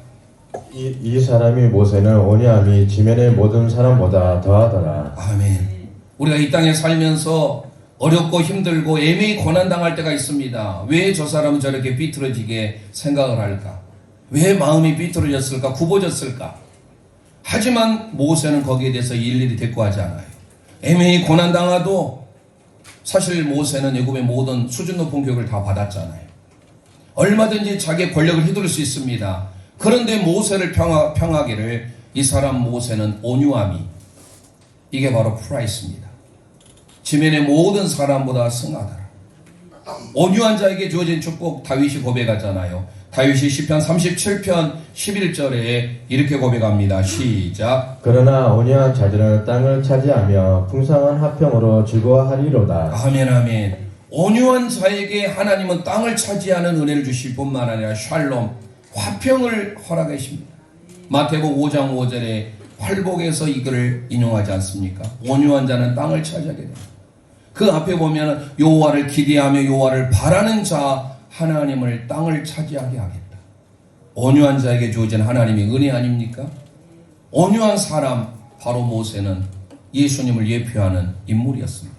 이 사람이 모세는 온유함이 지면의 모든 사람보다 더하더라. 아멘. 우리가 이 땅에 살면서 어렵고 힘들고 애매히 고난당할 때가 있습니다. 왜 저 사람은 저렇게 삐뚤어지게 생각을 할까? 왜 마음이 삐뚤어졌을까? 굽어졌을까? 하지만 모세는 거기에 대해서 일일이 대꾸하지 않아요. 애매히 고난당하도 사실 모세는 애굽의 모든 수준 높은 교육을 다 받았잖아요. 얼마든지 자기의 권력을 휘두를 수 있습니다. 그런데 모세를 평하기를 이 사람 모세는 온유함이, 이게 바로 프라이스입니다. 지면의 모든 사람보다 승하더라. 온유한 자에게 주어진 축복 다윗이 고백하잖아요. 다윗이 시편 37편 11절에 이렇게 고백합니다. 시작. 그러나 온유한 자들은 땅을 차지하며 풍성한 화평으로 즐거워하리로다. 아멘 아멘. 온유한 자에게 하나님은 땅을 차지하는 은혜를 주실 뿐만 아니라 샬롬, 화평을 허락하십니다. 마태복음 5장 5절에 활복에서 이글을 인용하지 않습니까? 온유한 자는 땅을 차지하게 됩니다. 그 앞에 보면 여호와를 기대하며 여호와를 바라는 자 하나님을 땅을 차지하게 하겠다. 온유한 자에게 주어진 하나님의 은혜 아닙니까? 온유한 사람 바로 모세는 예수님을 예표하는 인물이었습니다.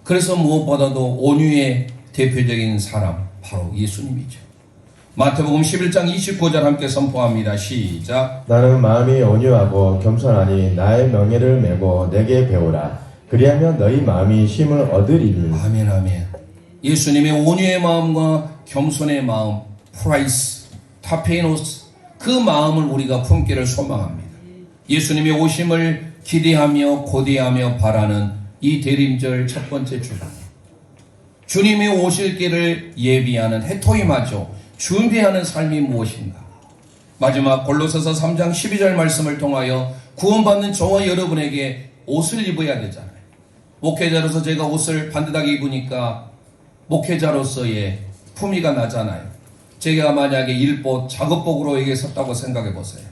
그래서 무엇보다도 온유의 대표적인 사람 바로 예수님이죠. 마태복음 11장 29절 함께 선포합니다. 시작. 나는 마음이 온유하고 겸손하니 나의 명예를 메고 내게 배우라. 그리하면 너희 마음이 쉼을 얻으리니. 아멘 아멘. 예수님의 온유의 마음과 겸손의 마음, 프라이스, 타페이노스, 그 마음을 우리가 품기를 소망합니다. 예수님의 오심을 기대하며 고대하며 바라는 이 대림절 첫 번째 주간, 주님이 오실 길을 예비하는 해토임하죠. 준비하는 삶이 무엇인가? 마지막 골로새서 3장 12절 말씀을 통하여 구원받는 저와 여러분에게 옷을 입어야 되잖아요. 목회자로서 제가 옷을 반듯하게 입으니까 목회자로서의 품위가 나잖아요. 제가 만약에 일복, 작업복으로 여기에 섰다고 생각해 보세요.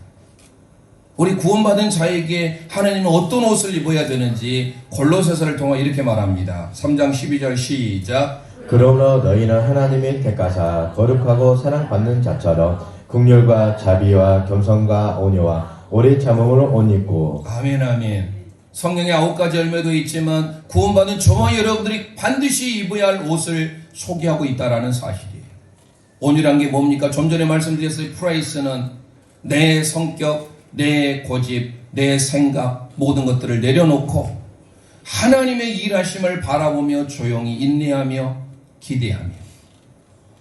우리 구원받은 자에게 하나님은 어떤 옷을 입어야 되는지 골로새서를 통해 이렇게 말합니다. 3장 12절 시작. 그러므로 너희는 하나님의 택하사 거룩하고 사랑받는 자처럼 긍휼과 자비와 겸손과 온유와 오래 참음을 옷 입고. 아멘 아멘. 성령의 9가지 열매도 있지만 구원받은 저와 여러분들이 반드시 입어야 할 옷을 소개하고 있다는 사실이에요. 온유란 게 뭡니까? 좀 전에 말씀드렸어요. 프라이스는 내 성격, 내 고집, 내 생각 모든 것들을 내려놓고 하나님의 일하심을 바라보며 조용히 인내하며 기대하며,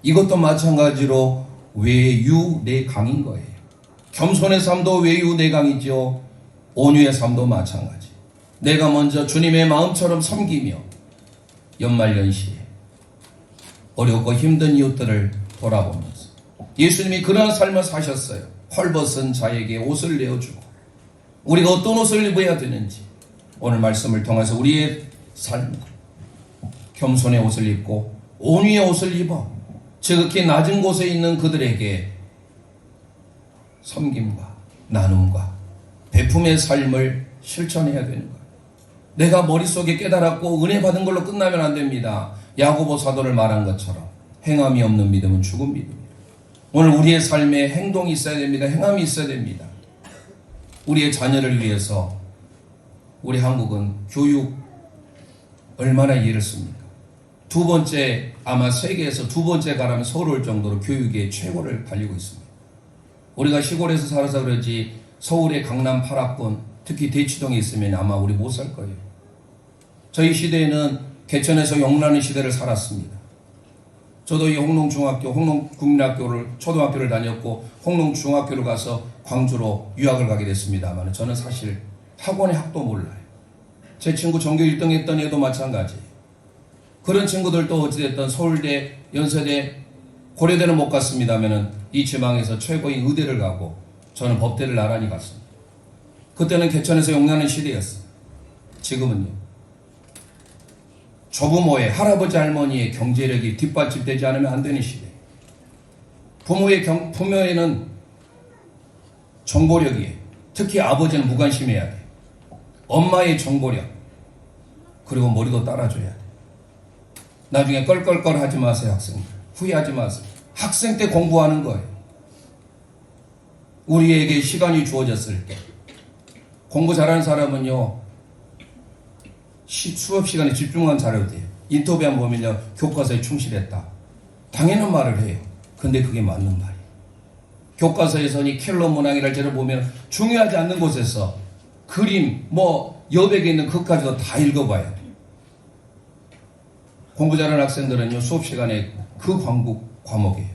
이것도 마찬가지로 외유내강인 거예요. 겸손의 삶도 외유내강이죠. 온유의 삶도 마찬가지. 내가 먼저 주님의 마음처럼 섬기며 연말연시에 어렵고 힘든 이웃들을 돌아보면서 예수님이 그러한 삶을 사셨어요. 헐벗은 자에게 옷을 내어주고, 우리가 어떤 옷을 입어야 되는지 오늘 말씀을 통해서 우리의 삶, 겸손의 옷을 입고 온유의 옷을 입어 지극히 낮은 곳에 있는 그들에게 섬김과 나눔과 베품의 삶을 실천해야 되는 거예요. 내가 머릿속에 깨달았고 은혜 받은 걸로 끝나면 안 됩니다. 야고보 사도를 말한 것처럼 행함이 없는 믿음은 죽은 믿음이에요. 오늘 우리의 삶에 행동이 있어야 됩니다. 행함이 있어야 됩니다. 우리의 자녀를 위해서 우리 한국은 교육 얼마나 이해를 씁니까? 두 번째, 아마 세계에서 두 번째 가라면 서울 올 정도로 교육의 최고를 달리고 있습니다. 우리가 시골에서 살아서 그러지 서울의 강남 8학군, 특히 대치동에 있으면 아마 우리 못 살 거예요. 저희 시대에는 개천에서 용나는 시대를 살았습니다. 저도 이 홍농중학교, 홍농국민학교를 초등학교를 다녔고 홍농중학교를 가서 광주로 유학을 가게 됐습니다만 저는 사실 학원의 학도 몰라요. 제 친구 전교 1등 했던 애도 마찬가지예요. 그런 친구들도 어찌됐든 서울대, 연세대, 고려대는 못 갔습니다만 이 지방에서 최고인 의대를 가고 저는 법대를 나란히 갔습니다. 그때는 개천에서 용나는 시대였어요. 지금은요. 조부모의, 할아버지 할머니의 경제력이 뒷받침되지 않으면 안 되는 시대. 부모에는 정보력이에요. 특히 아버지는 무관심해야 돼. 엄마의 정보력, 그리고 머리도 따라줘야 돼. 나중에 껄껄껄 하지 마세요. 학생들 후회하지 마세요. 학생 때 공부하는 거예요. 우리에게 시간이 주어졌을 때 공부 잘하는 사람은요 수업 시간에 집중만 잘해도 돼요. 인터뷰 한번 보면요 교과서에 충실했다, 당연한 말을 해요. 근데 그게 맞는 말이에요. 교과서에서는 이 켈러 문항이랄지를 보면 중요하지 않는 곳에서 그림, 여백에 있는 그것까지도 다 읽어봐야 돼요. 공부 잘하는 학생들은요 수업 시간에 그 과목이에요.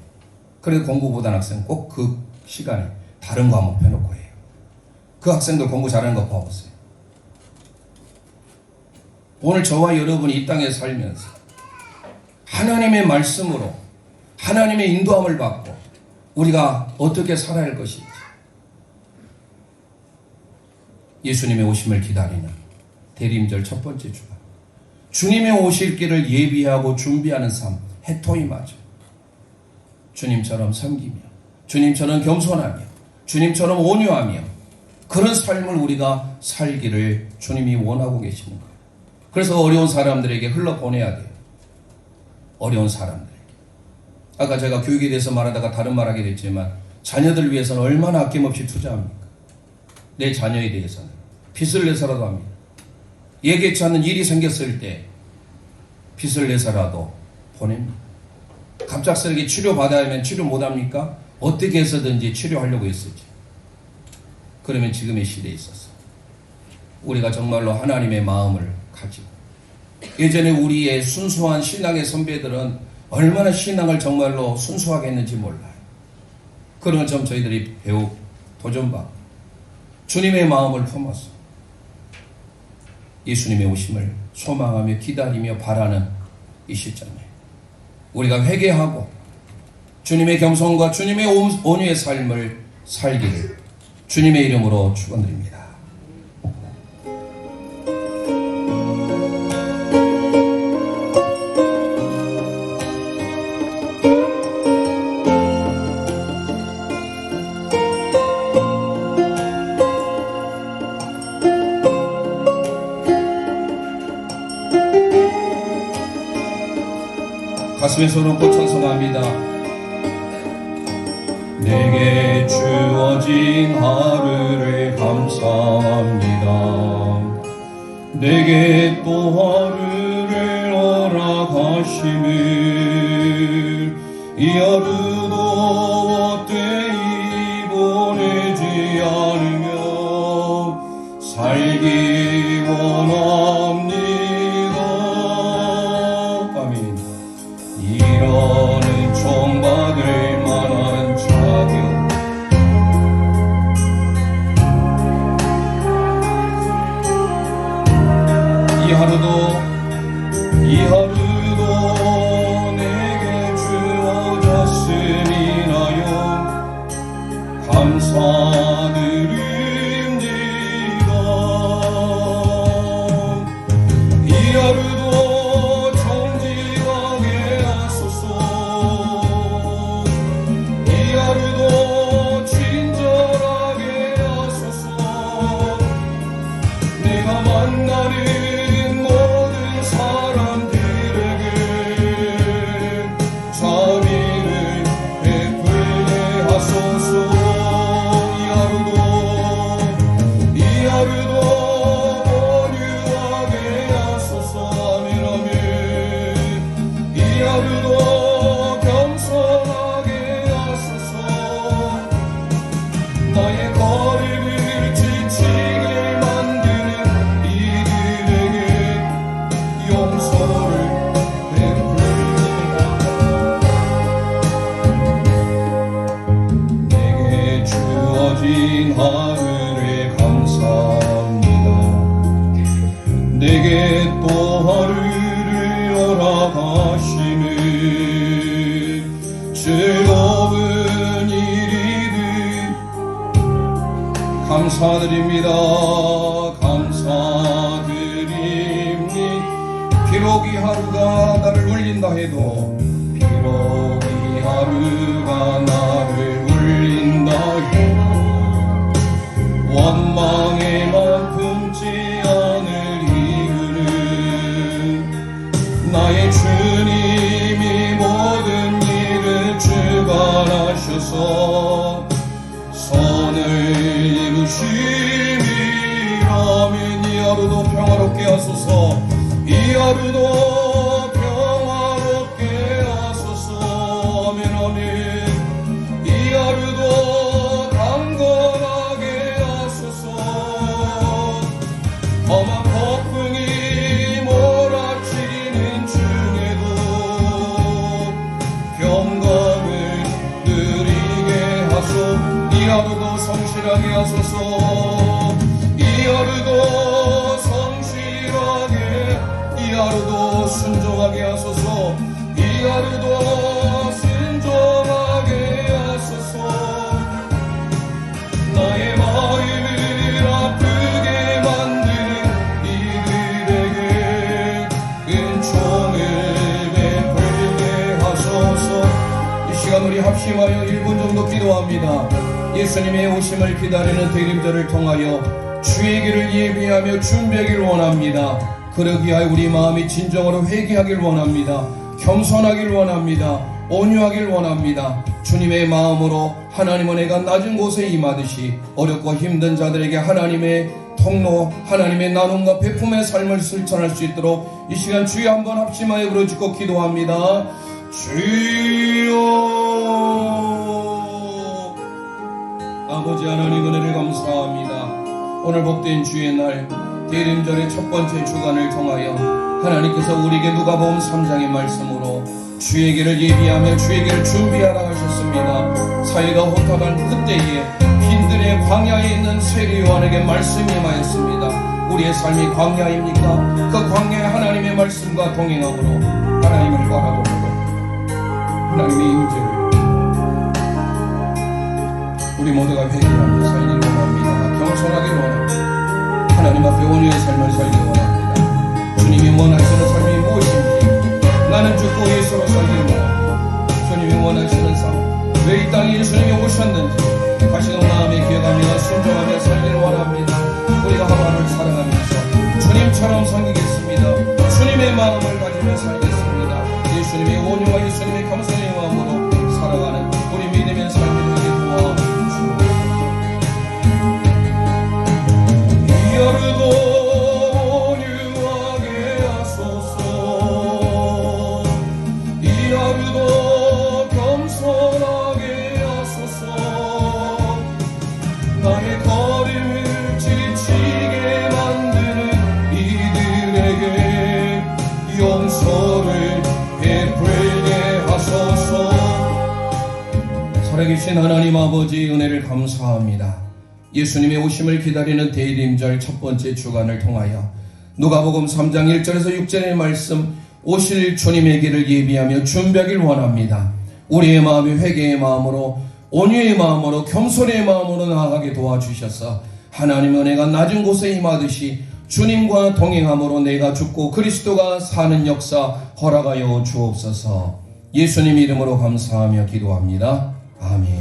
그래서 공부 못하는 학생은 꼭 그 시간에 다른 과목 펴놓고 해요. 그 학생들 공부 잘하는 거 봐보세요. 오늘 저와 여러분이 이 땅에 살면서 하나님의 말씀으로 하나님의 인도함을 받고 우리가 어떻게 살아야 할 것인지, 예수님의 오심을 기다리는 대림절 첫 번째 주간, 주님의 오실 길을 예비하고 준비하는 삶, 해토임하죠. 주님처럼 섬기며, 주님처럼 겸손하며, 주님처럼 온유하며, 그런 삶을 우리가 살기를 주님이 원하고 계시는 거예요. 그래서 어려운 사람들에게 흘러보내야 돼요. 어려운 사람들에게. 아까 제가 교육에 대해서 말하다가 다른 말하게 됐지만 자녀들 위해서는 얼마나 아낌없이 투자합니까? 내 자녀에 대해서는 빚을 내서라도 합니다. 예기치 않는 일이 생겼을 때 빚을 내서라도 보냅니다. 갑작스럽게 치료받아야 하면 치료 못합니까? 어떻게 해서든지 치료하려고 했었지. 그러면 지금의 시대에 있어서 우리가 정말로 하나님의 마음을 가지고, 예전에 우리의 순수한 신앙의 선배들은 얼마나 신앙을 정말로 순수하게 했는지 몰라요. 그런 점 저희들이 도전받고 주님의 마음을 품어서 예수님의 오심을 소망하며 기다리며 바라는 이 시점에 우리가 회개하고 주님의 겸손과 주님의 온유의 삶을 살기를 주님의 이름으로 축원드립니다. 가슴에 손을 얹고 찬송합니다. 내게 주어진 하루를 감사합니다. 내게 또 하루를 허락하심을 이 하루도 헛되이 보내지 않으며 살기 원합니다. 아멘. 이러는 총받을 만한 자격 이 하루도 내게 주어졌으니나요 감사드립니다. 이 하루도 정직하게 하소서. 이 하루도 친절하게 하소서. 내가 만나는 모든 사람들에게 자비를 베풀게 하소서. 이 하루도 온유하게 하소서. 아멘 아멘. 이 하루도 겸손하게 하소서. 나의 걸음을 지치게 만드는 이들에게 용서를 베풀게. 내게 주어진 하루를 감사합니다. 내게 또 하루를 허락하심을 즐거운 일이듯 감사드립니다. 감사드립니다. 비록 이 하루가 나를 울린다 해도 비록 이 하루가 나를 울린다 해도 원망에만 품지 않을 이유는 나의 주님이 모든 일을 주관하셔서 선을 이루심이라면 이 하루도 평화롭게 하소서. 이 하루도 평화롭게 하소서. 아멘 아멘. 이 하루도 강건하게 하소서. 험한 폭풍이 몰아치는 중에도 평강을 누리게 하소. 이 하루도 성실하게 하소서. 이 하루도 성실하게, 이 하루도 순종하게 하소서. 이 하루도 순종하게 하소서. 나의 마음을 아프게 만드는 이들에게 은총을 베풀게 하소서. 이 시간 우리 합심하여 1분 정도 기도합니다. 예수님의 오심을 기다리는 대림절을 통하여 주의 길을 예비하며 준비하기를 원합니다. 그러기 위하여 우리 마음이 진정으로 회개하길 원합니다. 겸손하길 원합니다. 온유하길 원합니다. 주님의 마음으로 하나님 은혜가 낮은 곳에 임하듯이 어렵고 힘든 자들에게 하나님의 통로, 하나님의 나눔과 베품의 삶을 실천할 수 있도록 이 시간 주여 한번 합심하여 부르짖고 기도합니다. 주여. 아버지 하나님 은혜를 감사합니다. 오늘 복된 주의 날 대림절의 첫 번째 주간을 통하여 하나님께서 우리에게 누가복음 3장의 말씀으로 주의 길을 예비하며 주의 길을 준비하라 하셨습니다. 사회가 혼탁한 그때에 빈들의 광야에 있는 세리 요한에게 말씀이 임하였습니다. 우리의 삶이 광야입니까? 그 광야에 하나님의 말씀과 동행함으로 하나님을 바라보고 하나님의 임재를 우리 모두가 회개하며 살기를 원합니다. 겸손하기를 원합니다. 하나님 앞에 온유의 삶을 살기 원합니다. 주님이 원하시는 삶이 무엇인지 나는 죽고 예수로 살기를 원합니다. 주님이 원하시는 삶, 왜 이 땅에 예수님이 오셨는지 다시금 마음에 기억하며 순종하며 살기를 원합니다. 우리가 하나님을 사랑하면서 주님처럼 섬기겠습니다. 주님의 마음을 가지며 살겠습니다. 예수님의 온유와 예수님의 겸손의 마음으로 살아가는 우리 믿음의 삶을 위해 도와주옵소서. 여르도 온유하게 하소서. 여르도 겸손하게 하소서. 나의 걸음을 지치게 만드는 이들에게 용서를 베풀게 하소서. 살아계신 하나님 아버지 은혜를 감사합니다. 예수님의 오심을 기다리는 대림절 첫 번째 주간을 통하여 누가복음 3장 1절에서 6절의 말씀, 오실 주님의 길을 예비하며 준비하길 원합니다. 우리의 마음이 회개의 마음으로, 온유의 마음으로, 겸손의 마음으로 나아가게 도와주셔서 하나님 은혜가 낮은 곳에 임하듯이 주님과 동행함으로 내가 죽고 그리스도가 사는 역사 허락하여 주옵소서. 예수님 이름으로 감사하며 기도합니다. 아멘.